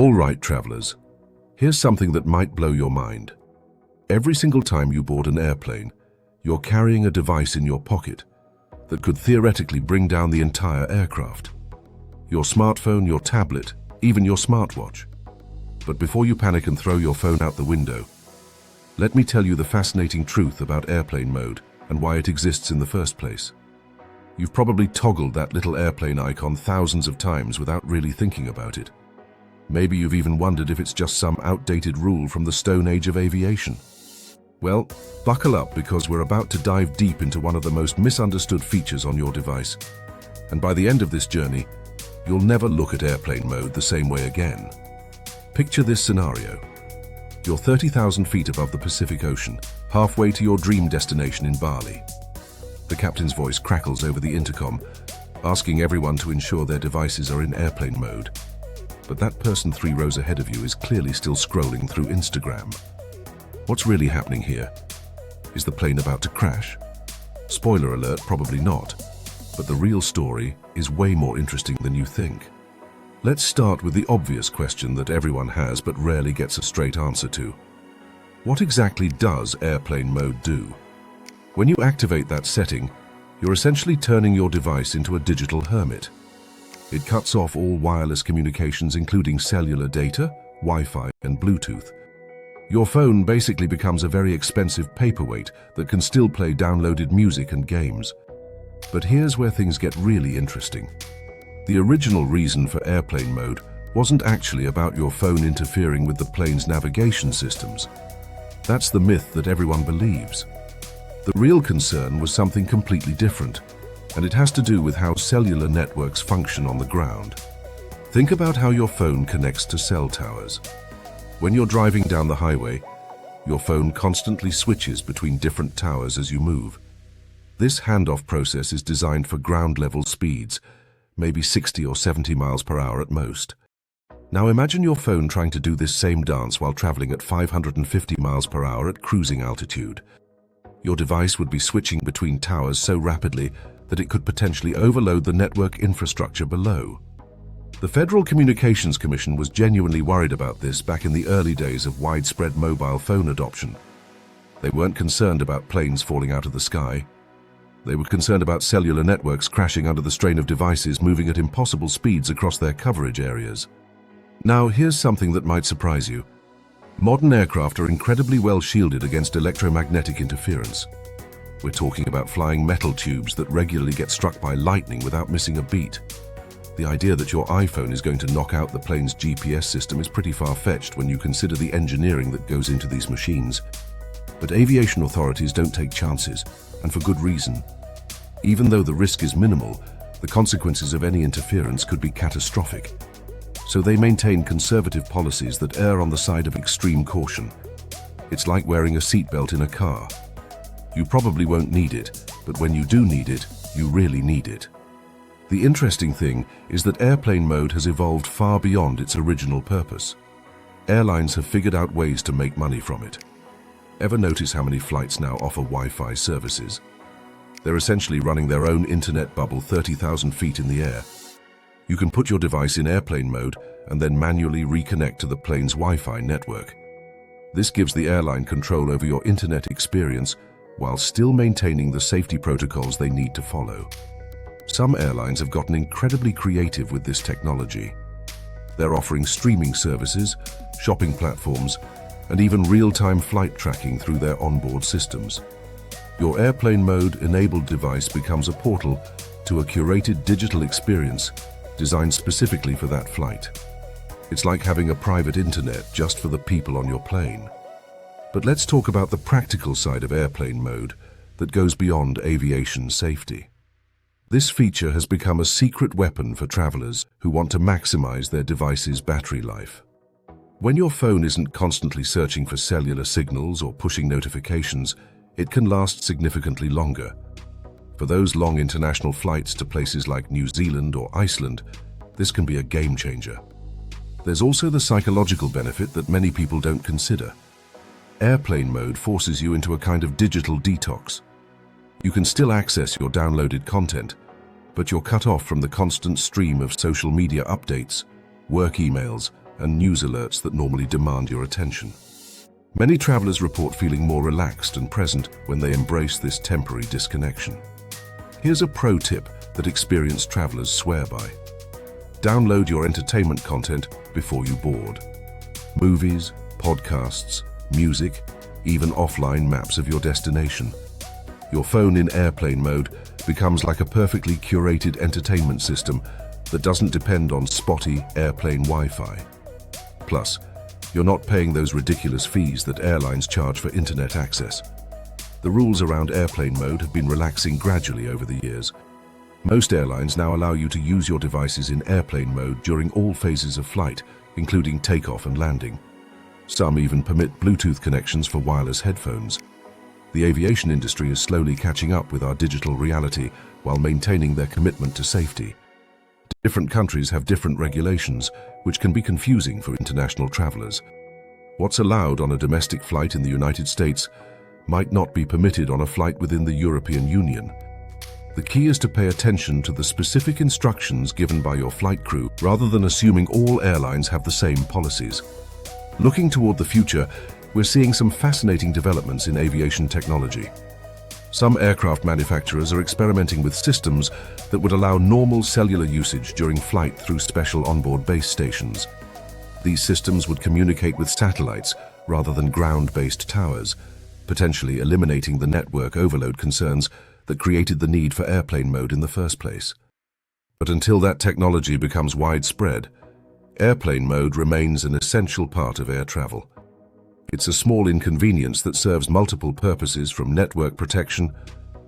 All right, travelers, here's something that might blow your mind. Every single time you board an airplane, you're carrying a device in your pocket that could theoretically bring down the entire aircraft. Your smartphone, your tablet, even your smartwatch. But before you panic and throw your phone out the window, let me tell you the fascinating truth about airplane mode and why it exists in the first place. You've probably toggled that little airplane icon thousands of times without really thinking about it. Maybe you've even wondered if it's just some outdated rule from the Stone Age of aviation. Well, buckle up because we're about to dive deep into one of the most misunderstood features on your device. And by the end of this journey, you'll never look at airplane mode the same way again. Picture this scenario. You're 30,000 feet above the Pacific Ocean, halfway to your dream destination in Bali. The captain's voice crackles over the intercom, asking everyone to ensure their devices are in airplane mode. But that person 3 rows ahead of you is clearly still scrolling through Instagram. What's really happening here? Is the plane about to crash? Spoiler alert, probably not. But the real story is way more interesting than you think. Let's start with the obvious question that everyone has but rarely gets a straight answer to. What exactly does airplane mode do? When you activate that setting, you're essentially turning your device into a digital hermit. It cuts off all wireless communications including cellular data, Wi-Fi and Bluetooth. Your phone basically becomes a very expensive paperweight that can still play downloaded music and games. But here's where things get really interesting. The original reason for airplane mode wasn't actually about your phone interfering with the plane's navigation systems. That's the myth that everyone believes. The real concern was something completely different, and it has to do with how cellular networks function on the ground. Think about how your phone connects to cell towers. When you're driving down the highway, your phone constantly switches between different towers as you move. This handoff process is designed for ground-level speeds, maybe 60 or 70 miles per hour at most. Now imagine your phone trying to do this same dance while traveling at 550 miles per hour at cruising altitude. Your device would be switching between towers so rapidly that it could potentially overload the network infrastructure below. The Federal Communications Commission was genuinely worried about this back in the early days of widespread mobile phone adoption. They weren't concerned about planes falling out of the sky. They were concerned about cellular networks crashing under the strain of devices moving at impossible speeds across their coverage areas. Now, here's something that might surprise you. Modern aircraft are incredibly well shielded against electromagnetic interference. We're talking about flying metal tubes that regularly get struck by lightning without missing a beat. The idea that your iPhone is going to knock out the plane's GPS system is pretty far-fetched when you consider the engineering that goes into these machines. But aviation authorities don't take chances, and for good reason. Even though the risk is minimal, the consequences of any interference could be catastrophic. So they maintain conservative policies that err on the side of extreme caution. It's like wearing a seatbelt in a car. You probably won't need it, but when you do need it, you really need it. The interesting thing is that airplane mode has evolved far beyond its original purpose. Airlines have figured out ways to make money from it. Ever notice how many flights now offer Wi-Fi services? They're essentially running their own internet bubble 30,000 feet in the air. You can put your device in airplane mode and then manually reconnect to the plane's Wi-Fi network. This gives the airline control over your internet experience while still maintaining the safety protocols they need to follow. Some airlines have gotten incredibly creative with this technology. They're offering streaming services, shopping platforms, and even real-time flight tracking through their onboard systems. Your airplane mode-enabled device becomes a portal to a curated digital experience designed specifically for that flight. It's like having a private internet just for the people on your plane. But let's talk about the practical side of airplane mode that goes beyond aviation safety. This feature has become a secret weapon for travelers who want to maximize their device's battery life. When your phone isn't constantly searching for cellular signals or pushing notifications, it can last significantly longer. For those long international flights to places like New Zealand or Iceland, this can be a game changer. There's also the psychological benefit that many people don't consider. Airplane mode forces you into a kind of digital detox. You can still access your downloaded content, but you're cut off from the constant stream of social media updates, work emails, and news alerts that normally demand your attention. Many travelers report feeling more relaxed and present when they embrace this temporary disconnection. Here's a pro tip that experienced travelers swear by. Download your entertainment content before you board. Movies, podcasts, music, even offline maps of your destination. Your phone in airplane mode becomes like a perfectly curated entertainment system that doesn't depend on spotty airplane Wi-Fi. Plus, you're not paying those ridiculous fees that airlines charge for internet access. The rules around airplane mode have been relaxing gradually over the years. Most airlines now allow you to use your devices in airplane mode during all phases of flight, including takeoff and landing. Some even permit Bluetooth connections for wireless headphones. The aviation industry is slowly catching up with our digital reality while maintaining their commitment to safety. Different countries have different regulations, which can be confusing for international travelers. What's allowed on a domestic flight in the United States might not be permitted on a flight within the European Union. The key is to pay attention to the specific instructions given by your flight crew rather than assuming all airlines have the same policies. Looking toward the future, we're seeing some fascinating developments in aviation technology. Some aircraft manufacturers are experimenting with systems that would allow normal cellular usage during flight through special onboard base stations. These systems would communicate with satellites rather than ground-based towers, potentially eliminating the network overload concerns that created the need for airplane mode in the first place. But until that technology becomes widespread, airplane mode remains an essential part of air travel. It's a small inconvenience that serves multiple purposes, from network protection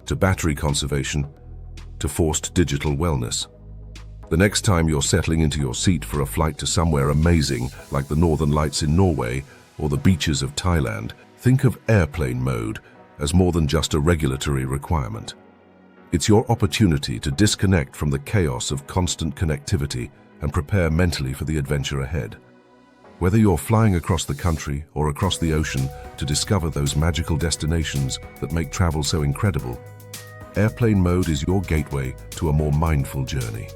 to battery conservation to forced digital wellness. The next time you're settling into your seat for a flight to somewhere amazing like the Northern Lights in Norway or the beaches of Thailand, think of airplane mode as more than just a regulatory requirement. It's your opportunity to disconnect from the chaos of constant connectivity and prepare mentally for the adventure ahead. Whether you're flying across the country or across the ocean to discover those magical destinations that make travel so incredible, airplane mode is your gateway to a more mindful journey.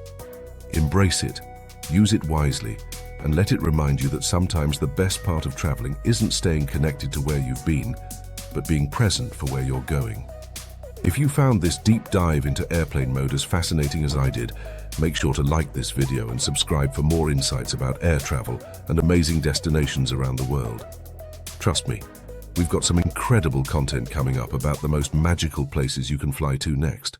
Embrace it, use it wisely, and let it remind you that sometimes the best part of traveling isn't staying connected to where you've been, but being present for where you're going. If you found this deep dive into airplane mode as fascinating as I did, make sure to like this video and subscribe for more insights about air travel and amazing destinations around the world. Trust me, we've got some incredible content coming up about the most magical places you can fly to next.